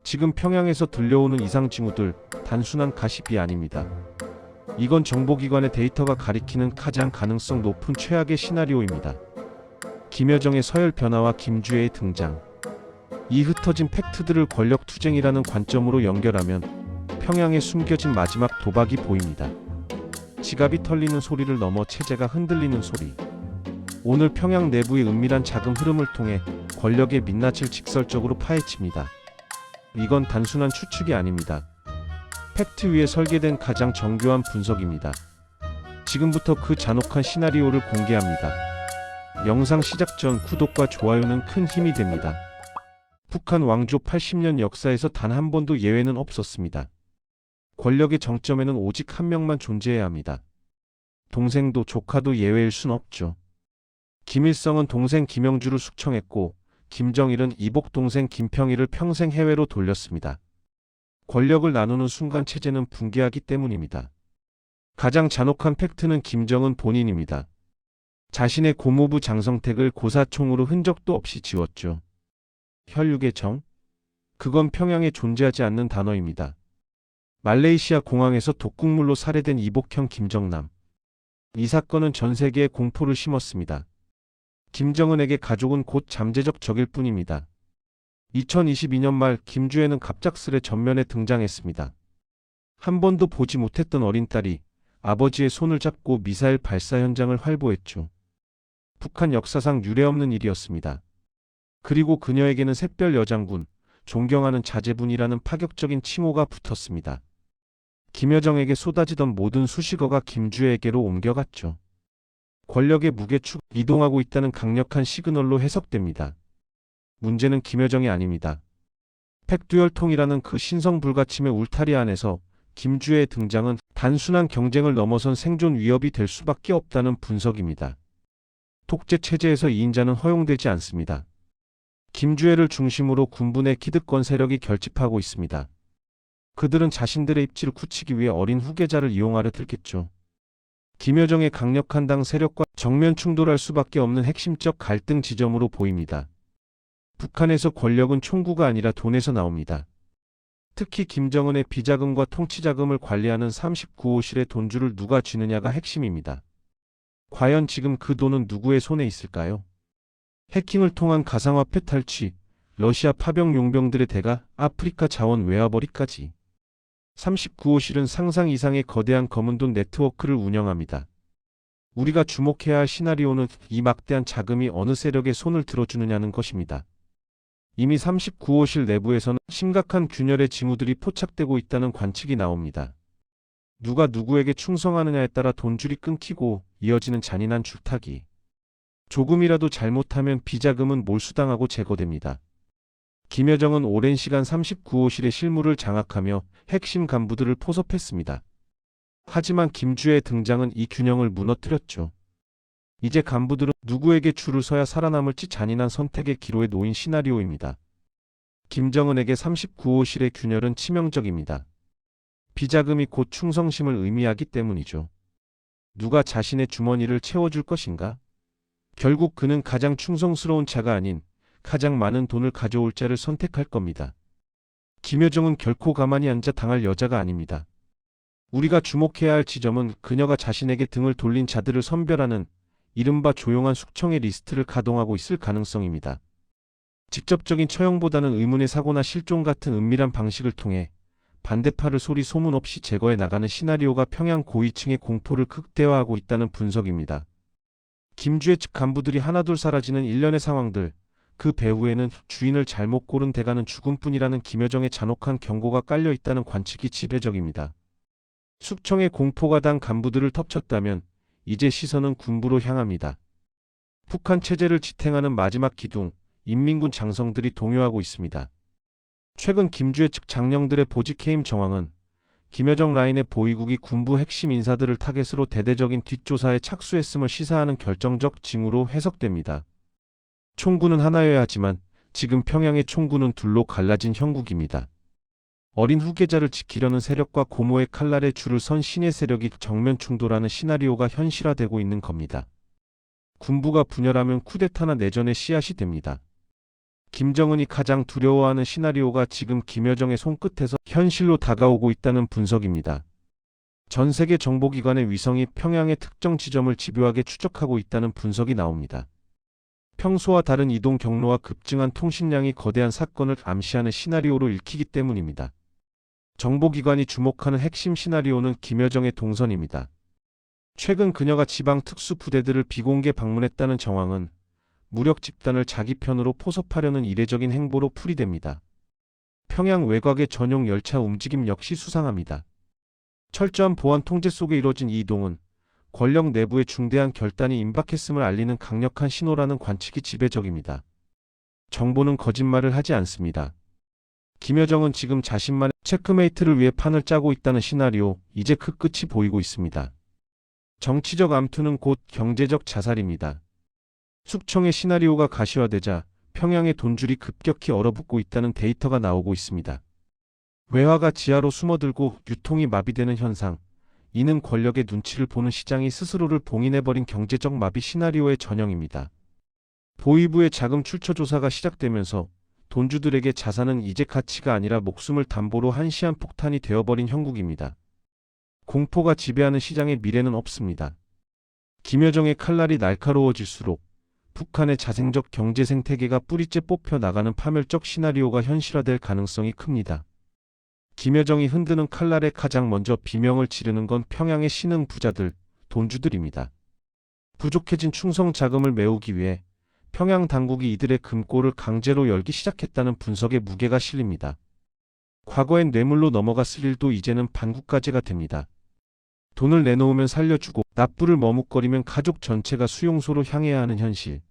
지금 평양에서 들려오는 이상 징후들 단순한 가십이 아닙니다. 이건 정보기관의 데이터가 가리키는 가장 가능성 높은 최악의 시나리오입니다. 김여정의 서열 변화와 김주애의 등장. 이 흩어진 팩트들을 권력투쟁이라는 관점으로 연결하면 평양에 숨겨진 마지막 도박이 보입니다. 지갑이 털리는 소리를 넘어 체제가 흔들리는 소리. 오늘 평양 내부의 은밀한 자금 흐름을 통해 권력의 민낯을 직설적으로 파헤칩니다. 이건 단순한 추측이 아닙니다. 팩트 위에 설계된 가장 정교한 분석입니다. 지금부터 그 잔혹한 시나리오를 공개합니다. 영상 시작 전 구독과 좋아요는 큰 힘이 됩니다. 북한 왕조 80년 역사에서 단 한 번도 예외는 없었습니다. 권력의 정점에는 오직 한 명만 존재해야 합니다. 동생도 조카도 예외일 순 없죠. 김일성은 동생 김영주를 숙청했고 김정일은 이복 동생 김평일을 평생 해외로 돌렸습니다. 권력을 나누는 순간 체제는 붕괴하기 때문입니다. 가장 잔혹한 팩트는 김정은 본인입니다. 자신의 고모부 장성택을 고사총으로 흔적도 없이 지웠죠. 혈육의 정? 그건 평양에 존재하지 않는 단어입니다. 말레이시아 공항에서 독극물로 살해된 이복형 김정남. 이 사건은 전 세계에 공포를 심었습니다. 김정은에게 가족은 곧 잠재적 적일 뿐입니다. 2022년 말 김주애는 갑작스레 전면에 등장했습니다. 한 번도 보지 못했던 어린 딸이 아버지의 손을 잡고 미사일 발사 현장을 활보했죠. 북한 역사상 유례없는 일이었습니다. 그리고 그녀에게는 샛별 여장군, 존경하는 자제분이라는 파격적인 칭호가 붙었습니다. 김여정에게 쏟아지던 모든 수식어가 김주애에게로 옮겨갔죠. 권력의 무게축 이동하고 있다는 강력한 시그널로 해석됩니다. 문제는 김여정이 아닙니다. 팩듀얼통이라는 그 신성불가침의 울타리 안에서 김주애의 등장은 단순한 경쟁을 넘어선 생존 위협이 될 수밖에 없다는 분석입니다. 독재 체제에서 2인자는 허용되지 않습니다. 김주애를 중심으로 군부의 기득권 세력이 결집하고 있습니다. 그들은 자신들의 입지를 굳히기 위해 어린 후계자를 이용하려 들겠죠. 김여정의 강력한 당 세력과 정면 충돌할 수밖에 없는 핵심적 갈등 지점으로 보입니다. 북한에서 권력은 총구가 아니라 돈에서 나옵니다. 특히 김정은의 비자금과 통치자금을 관리하는 39호실의 돈줄을 누가 쥐느냐가 핵심입니다. 과연 지금 그 돈은 누구의 손에 있을까요? 해킹을 통한 가상화폐 탈취, 러시아 파병 용병들의 대가, 아프리카 자원 외화벌이까지. 39호실은 상상 이상의 거대한 검은돈 네트워크를 운영합니다. 우리가 주목해야 할 시나리오는 이 막대한 자금이 어느 세력의 손을 들어주느냐는 것입니다. 이미 39호실 내부에서는 심각한 균열의 징후들이 포착되고 있다는 관측이 나옵니다. 누가 누구에게 충성하느냐에 따라 돈줄이 끊기고 이어지는 잔인한 줄타기. 조금이라도 잘못하면 비자금은 몰수당하고 제거됩니다. 김여정은 오랜 시간 39호실의 실무를 장악하며 핵심 간부들을 포섭했습니다. 하지만 김주애의 등장은 이 균형을 무너뜨렸죠. 이제 간부들은 누구에게 줄을 서야 살아남을지 잔인한 선택의 기로에 놓인 시나리오입니다. 김정은에게 39호실의 균열은 치명적입니다. 비자금이 곧 충성심을 의미하기 때문이죠. 누가 자신의 주머니를 채워줄 것인가? 결국 그는 가장 충성스러운 자가 아닌 가장 많은 돈을 가져올 자를 선택할 겁니다. 김여정은 결코 가만히 앉아 당할 여자가 아닙니다. 우리가 주목해야 할 지점은 그녀가 자신에게 등을 돌린 자들을 선별하는 이른바 조용한 숙청의 리스트를 가동하고 있을 가능성입니다. 직접적인 처형보다는 의문의 사고나 실종 같은 은밀한 방식을 통해 반대파를 소리 소문 없이 제거해 나가는 시나리오가 평양 고위층의 공포를 극대화하고 있다는 분석입니다. 김주애 측 간부들이 하나둘 사라지는 일련의 상황들, 그 배후에는 주인을 잘못 고른 대가는 죽음뿐이라는 김여정의 잔혹한 경고가 깔려 있다는 관측이 지배적입니다. 숙청의 공포가 당 간부들을 덮쳤다면 이제 시선은 군부로 향합니다. 북한 체제를 지탱하는 마지막 기둥, 인민군 장성들이 동요하고 있습니다. 최근 김주애 측 장령들의 보직해임 정황은 김여정 라인의 보위국이 군부 핵심 인사들을 타겟으로 대대적인 뒷조사에 착수했음을 시사하는 결정적 징후로 해석됩니다. 총구는 하나여야 하지만 지금 평양의 총구는 둘로 갈라진 형국입니다. 어린 후계자를 지키려는 세력과 고모의 칼날에 줄을 선 신의 세력이 정면 충돌하는 시나리오가 현실화되고 있는 겁니다. 군부가 분열하면 쿠데타나 내전의 씨앗이 됩니다. 김정은이 가장 두려워하는 시나리오가 지금 김여정의 손끝에서 현실로 다가오고 있다는 분석입니다. 전 세계 정보기관의 위성이 평양의 특정 지점을 집요하게 추적하고 있다는 분석이 나옵니다. 평소와 다른 이동 경로와 급증한 통신량이 거대한 사건을 암시하는 시나리오로 읽히기 때문입니다. 정보기관이 주목하는 핵심 시나리오는 김여정의 동선입니다. 최근 그녀가 지방 특수부대들을 비공개 방문했다는 정황은 무력 집단을 자기 편으로 포섭하려는 이례적인 행보로 풀이됩니다. 평양 외곽의 전용 열차 움직임 역시 수상합니다. 철저한 보안 통제 속에 이뤄진 이 이동은 권력 내부에 중대한 결단이 임박했음을 알리는 강력한 신호라는 관측이 지배적입니다. 정보는 거짓말을 하지 않습니다. 김여정은 지금 자신만의 체크메이트를 위해 판을 짜고 있다는 시나리오, 이제 그 끝이 보이고 있습니다. 정치적 암투는 곧 경제적 자살입니다. 숙청의 시나리오가 가시화되자 평양의 돈줄이 급격히 얼어붙고 있다는 데이터가 나오고 있습니다. 외화가 지하로 숨어들고 유통이 마비되는 현상, 이는 권력의 눈치를 보는 시장이 스스로를 봉인해버린 경제적 마비 시나리오의 전형입니다. 보이부의 자금 출처 조사가 시작되면서 돈주들에게 자산은 이제 가치가 아니라 목숨을 담보로 한 시한폭탄이 되어버린 형국입니다. 공포가 지배하는 시장의 미래는 없습니다. 김여정의 칼날이 날카로워질수록 북한의 자생적 경제 생태계가 뿌리째 뽑혀 나가는 파멸적 시나리오가 현실화될 가능성이 큽니다. 김여정이 흔드는 칼날에 가장 먼저 비명을 지르는 건 평양의 신흥 부자들, 돈주들입니다. 부족해진 충성 자금을 메우기 위해 평양 당국이 이들의 금고를 강제로 열기 시작했다는 분석에 무게가 실립니다. 과거엔 뇌물로 넘어갔을 일도 이제는 반국가제가 됩니다. 돈을 내놓으면 살려주고 납부를 머뭇거리면 가족 전체가 수용소로 향해야 하는 현실.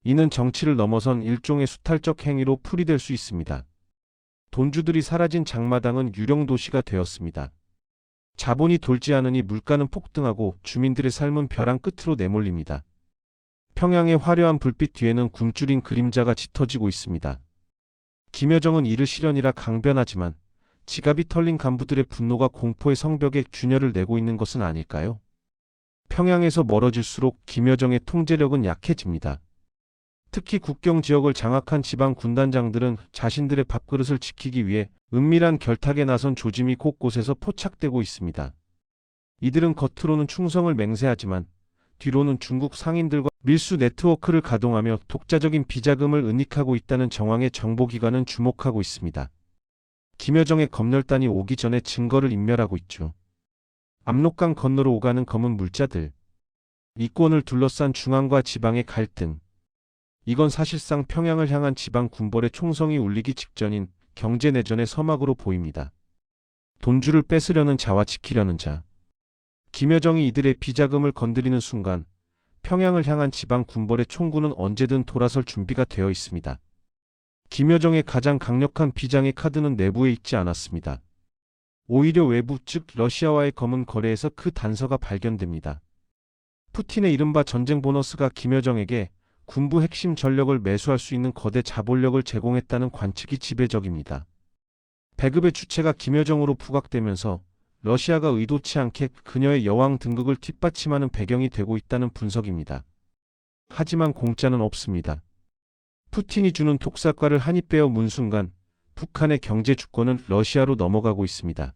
이는 정치를 넘어선 일종의 수탈적 행위로 풀이될 수 있습니다. 돈주들이 사라진 장마당은 유령 도시가 되었습니다. 자본이 돌지 않으니 물가는 폭등하고 주민들의 삶은 벼랑 끝으로 내몰립니다. 평양의 화려한 불빛 뒤에는 굶주린 그림자가 짙어지고 있습니다. 김여정은 이를 실현이라 강변하지만 지갑이 털린 간부들의 분노가 공포의 성벽에 균열을 내고 있는 것은 아닐까요? 평양에서 멀어질수록 김여정의 통제력은 약해집니다. 특히 국경 지역을 장악한 지방 군단장들은 자신들의 밥그릇을 지키기 위해 은밀한 결탁에 나선 조짐이 곳곳에서 포착되고 있습니다. 이들은 겉으로는 충성을 맹세하지만 뒤로는 중국 상인들과 밀수 네트워크를 가동하며 독자적인 비자금을 은닉하고 있다는 정황에 정보기관은 주목하고 있습니다. 김여정의 검열단이 오기 전에 증거를 인멸하고 있죠. 압록강 건너로 오가는 검은 물자들. 이권을 둘러싼 중앙과 지방의 갈등. 이건 사실상 평양을 향한 지방 군벌의 총성이 울리기 직전인 경제내전의 서막으로 보입니다. 돈줄을 뺏으려는 자와 지키려는 자. 김여정이 이들의 비자금을 건드리는 순간 평양을 향한 지방 군벌의 총구는 언제든 돌아설 준비가 되어 있습니다. 김여정의 가장 강력한 비장의 카드는 내부에 있지 않았습니다. 오히려 외부, 즉 러시아와의 검은 거래에서 그 단서가 발견됩니다. 푸틴의 이른바 전쟁 보너스가 김여정에게 군부 핵심 전력을 매수할 수 있는 거대 자본력을 제공했다는 관측이 지배적입니다. 배급의 주체가 김여정으로 부각되면서 러시아가 의도치 않게 그녀의 여왕 등극을 뒷받침하는 배경이 되고 있다는 분석입니다. 하지만 공짜는 없습니다. 푸틴이 주는 독사과를 한 입 베어 문 순간 북한의 경제 주권은 러시아로 넘어가고 있습니다.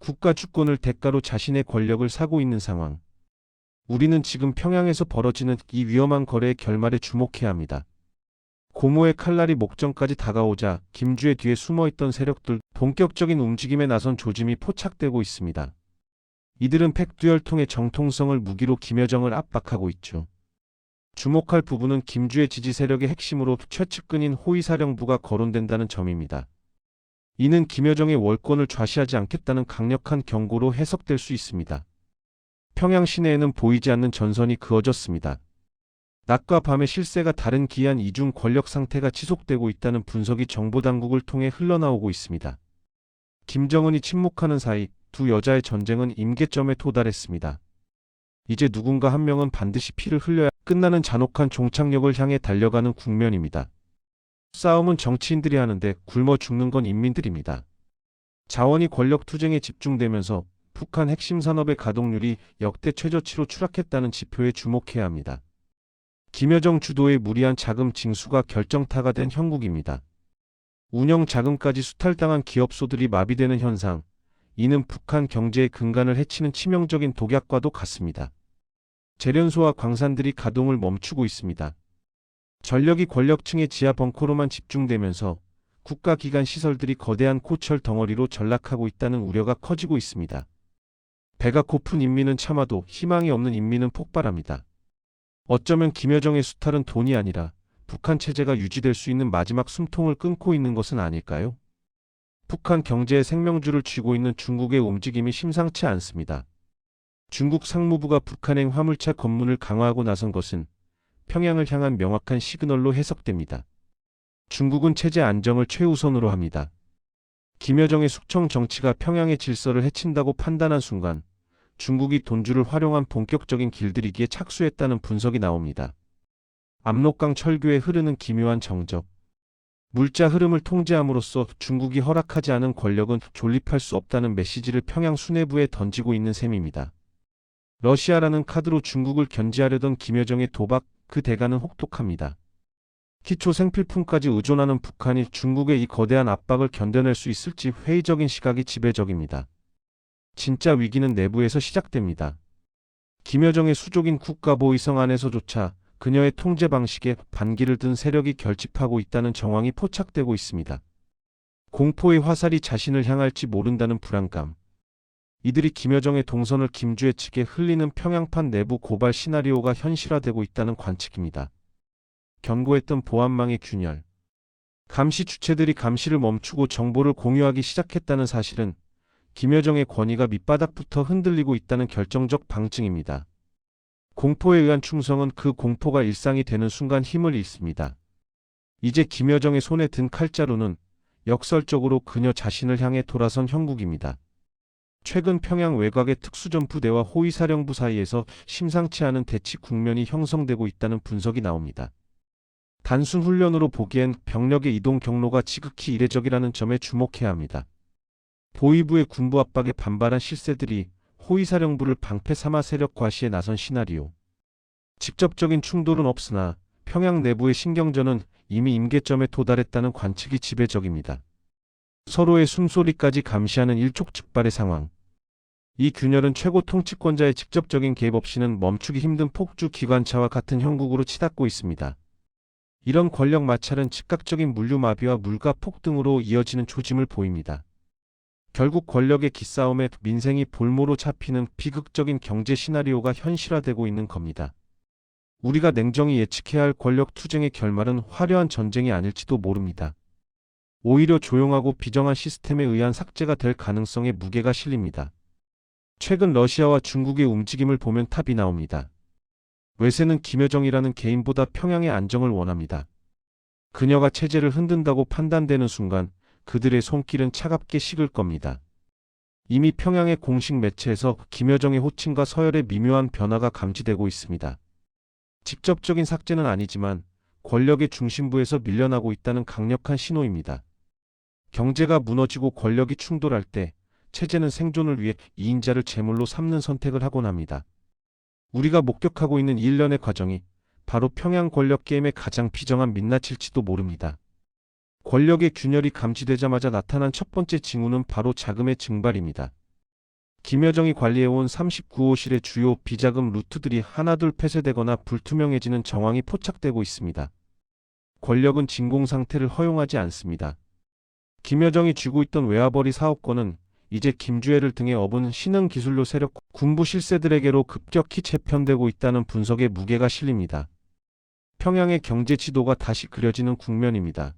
국가 주권을 대가로 자신의 권력을 사고 있는 상황. 우리는 지금 평양에서 벌어지는 이 위험한 거래의 결말에 주목해야 합니다. 고모의 칼날이 목전까지 다가오자 김주의 뒤에 숨어있던 세력들, 본격적인 움직임에 나선 조짐이 포착되고 있습니다. 이들은 팩두혈통의 정통성을 무기로 김여정을 압박하고 있죠. 주목할 부분은 김주의 지지 세력의 핵심으로 최측근인 호위사령부가 거론된다는 점입니다. 이는 김여정의 월권을 좌시하지 않겠다는 강력한 경고로 해석될 수 있습니다. 평양 시내에는 보이지 않는 전선이 그어졌습니다. 낮과 밤의 실세가 다른 기이한 이중 권력 상태가 지속되고 있다는 분석이 정보당국을 통해 흘러나오고 있습니다. 김정은이 침묵하는 사이 두 여자의 전쟁은 임계점에 도달했습니다. 이제 누군가 한 명은 반드시 피를 흘려야 끝나는 잔혹한 종착역을 향해 달려가는 국면입니다. 싸움은 정치인들이 하는데 굶어 죽는 건 인민들입니다. 자원이 권력 투쟁에 집중되면서 북한 핵심 산업의 가동률이 역대 최저치로 추락했다는 지표에 주목해야 합니다. 김여정 주도의 무리한 자금 징수가 결정타가 된 형국입니다. 운영 자금까지 수탈당한 기업소들이 마비되는 현상, 이는 북한 경제의 근간을 해치는 치명적인 독약과도 같습니다. 재련소와 광산들이 가동을 멈추고 있습니다. 전력이 권력층의 지하 벙커로만 집중되면서 국가기관 시설들이 거대한 고철 덩어리로 전락하고 있다는 우려가 커지고 있습니다. 배가 고픈 인민은 참아도 희망이 없는 인민은 폭발합니다. 어쩌면 김여정의 수탈은 돈이 아니라 북한 체제가 유지될 수 있는 마지막 숨통을 끊고 있는 것은 아닐까요? 북한 경제의 생명줄을 쥐고 있는 중국의 움직임이 심상치 않습니다. 중국 상무부가 북한행 화물차 검문을 강화하고 나선 것은 평양을 향한 명확한 시그널로 해석됩니다. 중국은 체제 안정을 최우선으로 합니다. 김여정의 숙청 정치가 평양의 질서를 해친다고 판단한 순간 중국이 돈줄을 활용한 본격적인 길들이기에 착수했다는 분석이 나옵니다. 압록강 철교에 흐르는 기묘한 정적. 물자 흐름을 통제함으로써 중국이 허락하지 않은 권력은 존립할 수 없다는 메시지를 평양 수뇌부에 던지고 있는 셈입니다. 러시아라는 카드로 중국을 견제하려던 김여정의 도박, 그 대가는 혹독합니다. 기초 생필품까지 의존하는 북한이 중국의 이 거대한 압박을 견뎌낼 수 있을지 회의적인 시각이 지배적입니다. 진짜 위기는 내부에서 시작됩니다. 김여정의 수족인 국가보위성 안에서조차 그녀의 통제 방식에 반기를 든 세력이 결집하고 있다는 정황이 포착되고 있습니다. 공포의 화살이 자신을 향할지 모른다는 불안감. 이들이 김여정의 동선을 김주애 측에 흘리는 평양판 내부 고발 시나리오가 현실화되고 있다는 관측입니다. 견고했던 보안망의 균열. 감시 주체들이 감시를 멈추고 정보를 공유하기 시작했다는 사실은 김여정의 권위가 밑바닥부터 흔들리고 있다는 결정적 방증입니다. 공포에 의한 충성은 그 공포가 일상이 되는 순간 힘을 잃습니다. 이제 김여정의 손에 든 칼자루는 역설적으로 그녀 자신을 향해 돌아선 형국입니다. 최근 평양 외곽의 특수전부대와 호위사령부 사이에서 심상치 않은 대치 국면이 형성되고 있다는 분석이 나옵니다. 단순 훈련으로 보기엔 병력의 이동 경로가 지극히 이례적이라는 점에 주목해야 합니다. 보위부의 군부 압박에 반발한 실세들이 호위사령부를 방패 삼아 세력 과시에 나선 시나리오. 직접적인 충돌은 없으나 평양 내부의 신경전은 이미 임계점에 도달했다는 관측이 지배적입니다. 서로의 숨소리까지 감시하는 일촉즉발의 상황. 이 균열은 최고 통치권자의 직접적인 개입 없이는 멈추기 힘든 폭주 기관차와 같은 형국으로 치닫고 있습니다. 이런 권력 마찰은 즉각적인 물류 마비와 물가 폭등으로 이어지는 조짐을 보입니다. 결국 권력의 기싸움에 민생이 볼모로 잡히는 비극적인 경제 시나리오가 현실화되고 있는 겁니다. 우리가 냉정히 예측해야 할 권력 투쟁의 결말은 화려한 전쟁이 아닐지도 모릅니다. 오히려 조용하고 비정한 시스템에 의한 삭제가 될 가능성에 무게가 실립니다. 최근 러시아와 중국의 움직임을 보면 답이 나옵니다. 외세는 김여정이라는 개인보다 평양의 안정을 원합니다. 그녀가 체제를 흔든다고 판단되는 순간 그들의 손길은 차갑게 식을 겁니다. 이미 평양의 공식 매체에서 김여정의 호칭과 서열의 미묘한 변화가 감지되고 있습니다. 직접적인 삭제는 아니지만 권력의 중심부에서 밀려나고 있다는 강력한 신호입니다. 경제가 무너지고 권력이 충돌할 때 체제는 생존을 위해 이인자를 제물로 삼는 선택을 하곤 합니다. 우리가 목격하고 있는 일련의 과정이 바로 평양 권력 게임의 가장 비정한 민낯일지도 모릅니다. 권력의 균열이 감지되자마자 나타난 첫 번째 징후는 바로 자금의 증발입니다. 김여정이 관리해온 39호실의 주요 비자금 루트들이 하나둘 폐쇄되거나 불투명해지는 정황이 포착되고 있습니다. 권력은 진공 상태를 허용하지 않습니다. 김여정이 쥐고 있던 외화벌이 사업권은 이제 김주애를 등에 업은 신흥기술료 세력 군부 실세들에게로 급격히 재편되고 있다는 분석에 무게가 실립니다. 평양의 경제 지도가 다시 그려지는 국면입니다.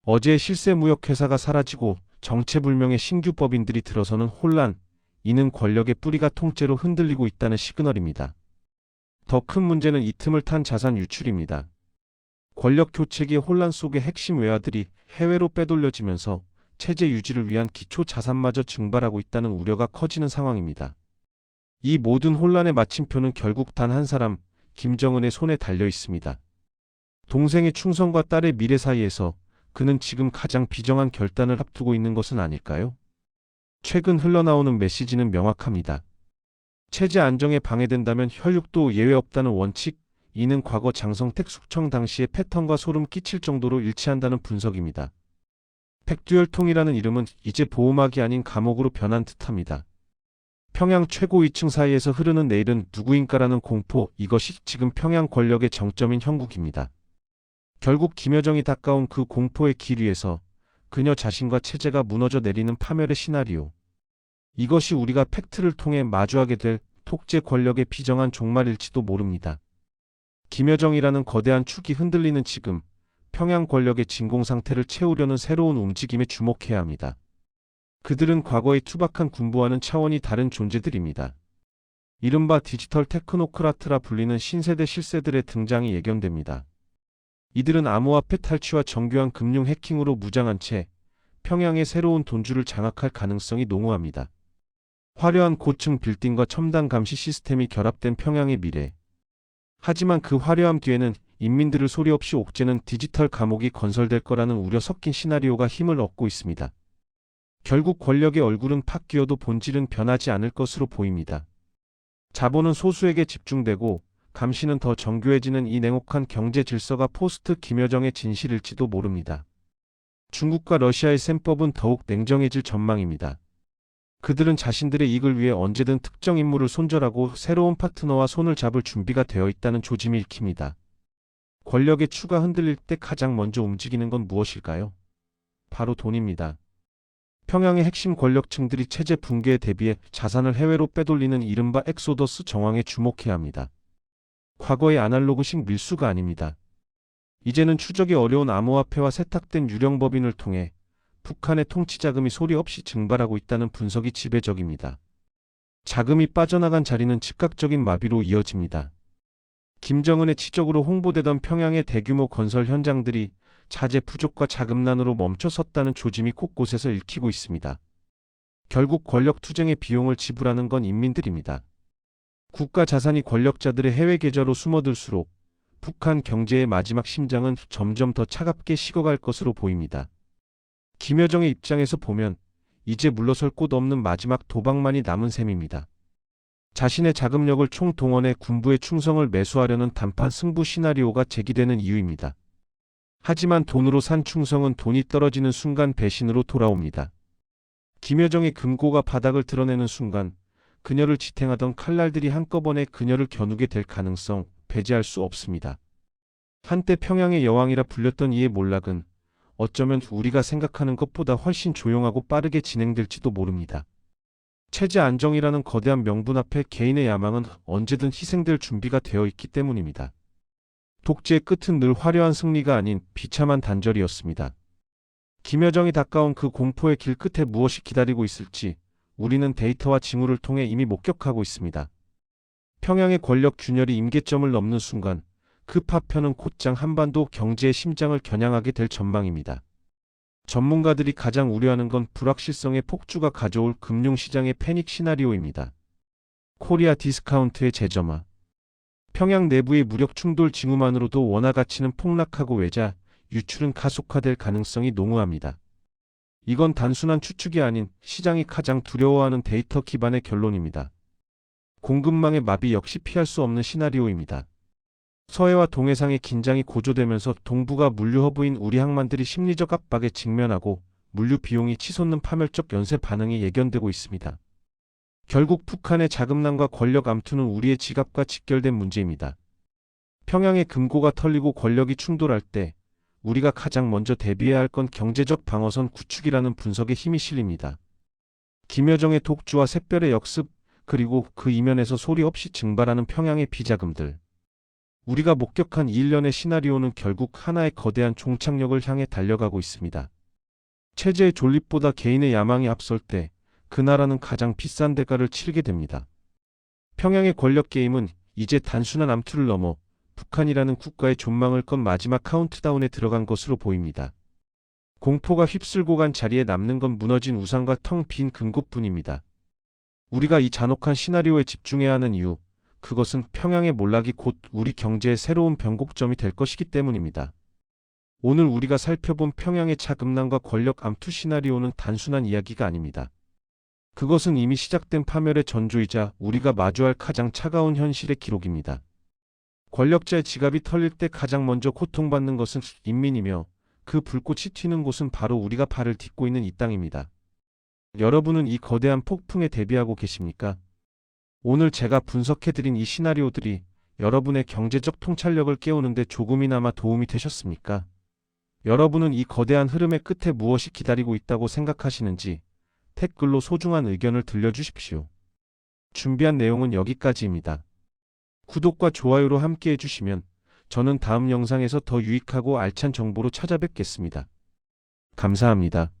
어제의 실세무역회사가 사라지고 정체불명의 신규 법인들이 들어서는 혼란, 이는 권력의 뿌리가 통째로 흔들리고 있다는 시그널입니다. 더 큰 문제는 이 틈을 탄 자산 유출입니다. 권력 교체기의 혼란 속의 핵심 외화들이 해외로 빼돌려지면서 체제 유지를 위한 기초 자산마저 증발하고 있다는 우려가 커지는 상황입니다. 이 모든 혼란의 마침표는 결국 단 한 사람, 김정은의 손에 달려 있습니다. 동생의 충성과 딸의 미래 사이에서 그는 지금 가장 비정한 결단을 앞두고 있는 것은 아닐까요? 최근 흘러나오는 메시지는 명확합니다. 체제 안정에 방해된다면 혈육도 예외 없다는 원칙, 이는 과거 장성택 숙청 당시의 패턴과 소름 끼칠 정도로 일치한다는 분석입니다. 팩듀얼통이라는 이름은 이제 보호막이 아닌 감옥으로 변한 듯합니다. 평양 최고 2층 사이에서 흐르는 내일은 누구인가라는 공포, 이것이 지금 평양 권력의 정점인 형국입니다. 결국 김여정이 닦아온 그 공포의 길 위에서 그녀 자신과 체제가 무너져 내리는 파멸의 시나리오. 이것이 우리가 팩트를 통해 마주하게 될 독재 권력의 비정한 종말일지도 모릅니다. 김여정이라는 거대한 축이 흔들리는 지금, 평양 권력의 진공 상태를 채우려는 새로운 움직임에 주목해야 합니다. 그들은 과거의 투박한 군부와는 차원이 다른 존재들입니다. 이른바 디지털 테크노크라트라 불리는 신세대 실세들의 등장이 예견됩니다. 이들은 암호화폐 탈취와 정교한 금융 해킹으로 무장한 채 평양의 새로운 돈줄을 장악할 가능성이 농후합니다. 화려한 고층 빌딩과 첨단 감시 시스템이 결합된 평양의 미래. 하지만 그 화려함 뒤에는 인민들을 소리 없이 옥죄는 디지털 감옥이 건설될 거라는 우려 섞인 시나리오가 힘을 얻고 있습니다. 결국 권력의 얼굴은 바뀌어도 본질은 변하지 않을 것으로 보입니다. 자본은 소수에게 집중되고 감시는 더 정교해지는 이 냉혹한 경제 질서가 포스트 김여정의 진실일지도 모릅니다. 중국과 러시아의 셈법은 더욱 냉정해질 전망입니다. 그들은 자신들의 이익을 위해 언제든 특정 인물을 손절하고 새로운 파트너와 손을 잡을 준비가 되어 있다는 조짐이 읽힙니다. 권력의 추가 흔들릴 때 가장 먼저 움직이는 건 무엇일까요? 바로 돈입니다. 평양의 핵심 권력층들이 체제 붕괴에 대비해 자산을 해외로 빼돌리는 이른바 엑소더스 정황에 주목해야 합니다. 과거의 아날로그식 밀수가 아닙니다. 이제는 추적이 어려운 암호화폐와 세탁된 유령법인을 통해 북한의 통치 자금이 소리 없이 증발하고 있다는 분석이 지배적입니다. 자금이 빠져나간 자리는 즉각적인 마비로 이어집니다. 김정은의 치적으로 홍보되던 평양의 대규모 건설 현장들이 자재 부족과 자금난으로 멈춰섰다는 조짐이 곳곳에서 읽히고 있습니다. 결국 권력 투쟁의 비용을 지불하는 건 인민들입니다. 국가 자산이 권력자들의 해외 계좌로 숨어들수록 북한 경제의 마지막 심장은 점점 더 차갑게 식어갈 것으로 보입니다. 김여정의 입장에서 보면 이제 물러설 곳 없는 마지막 도박만이 남은 셈입니다. 자신의 자금력을 총동원해 군부의 충성을 매수하려는 단판 승부 시나리오가 제기되는 이유입니다. 하지만 돈으로 산 충성은 돈이 떨어지는 순간 배신으로 돌아옵니다. 김여정의 금고가 바닥을 드러내는 순간 그녀를 지탱하던 칼날들이 한꺼번에 그녀를 겨누게 될 가능성 배제할 수 없습니다. 한때 평양의 여왕이라 불렸던 이의 몰락은 어쩌면 우리가 생각하는 것보다 훨씬 조용하고 빠르게 진행될지도 모릅니다. 체제 안정이라는 거대한 명분 앞에 개인의 야망은 언제든 희생될 준비가 되어 있기 때문입니다. 독재의 끝은 늘 화려한 승리가 아닌 비참한 단절이었습니다. 김여정이 닦아온 그 공포의 길 끝에 무엇이 기다리고 있을지 우리는 데이터와 징후를 통해 이미 목격하고 있습니다. 평양의 권력 균열이 임계점을 넘는 순간 그 파편은 곧장 한반도 경제의 심장을 겨냥하게 될 전망입니다. 전문가들이 가장 우려하는 건 불확실성의 폭주가 가져올 금융시장의 패닉 시나리오입니다. 코리아 디스카운트의 재점화. 평양 내부의 무력 충돌 징후만으로도 원화 가치는 폭락하고 외자, 유출은 가속화될 가능성이 농후합니다. 이건 단순한 추측이 아닌 시장이 가장 두려워하는 데이터 기반의 결론입니다. 공급망의 마비 역시 피할 수 없는 시나리오입니다. 서해와 동해상의 긴장이 고조되면서 동북아 물류 허브인 우리 항만들이 심리적 압박에 직면하고 물류 비용이 치솟는 파멸적 연쇄 반응이 예견되고 있습니다. 결국 북한의 자금난과 권력 암투는 우리의 지갑과 직결된 문제입니다. 평양의 금고가 털리고 권력이 충돌할 때 우리가 가장 먼저 대비해야 할 건 경제적 방어선 구축이라는 분석에 힘이 실립니다. 김여정의 독주와 샛별의 역습, 그리고 그 이면에서 소리 없이 증발하는 평양의 비자금들. 우리가 목격한 이 일련의 시나리오는 결국 하나의 거대한 종착역을 향해 달려가고 있습니다. 체제의 존립보다 개인의 야망이 앞설 때 그 나라는 가장 비싼 대가를 치르게 됩니다. 평양의 권력 게임은 이제 단순한 암투를 넘어 북한이라는 국가의 존망을 건 마지막 카운트다운에 들어간 것으로 보입니다. 공포가 휩쓸고 간 자리에 남는 건 무너진 우상과 텅 빈 금고뿐입니다. 우리가 이 잔혹한 시나리오에 집중해야 하는 이유, 그것은 평양의 몰락이 곧 우리 경제의 새로운 변곡점이 될 것이기 때문입니다. 오늘 우리가 살펴본 평양의 자금난과 권력 암투 시나리오는 단순한 이야기가 아닙니다. 그것은 이미 시작된 파멸의 전조이자 우리가 마주할 가장 차가운 현실의 기록입니다. 권력자의 지갑이 털릴 때 가장 먼저 고통받는 것은 인민이며 그 불꽃이 튀는 곳은 바로 우리가 발을 딛고 있는 이 땅입니다. 여러분은 이 거대한 폭풍에 대비하고 계십니까? 오늘 제가 분석해드린 이 시나리오들이 여러분의 경제적 통찰력을 깨우는데 조금이나마 도움이 되셨습니까? 여러분은 이 거대한 흐름의 끝에 무엇이 기다리고 있다고 생각하시는지 댓글로 소중한 의견을 들려주십시오. 준비한 내용은 여기까지입니다. 구독과 좋아요로 함께 해주시면 저는 다음 영상에서 더 유익하고 알찬 정보로 찾아뵙겠습니다. 감사합니다.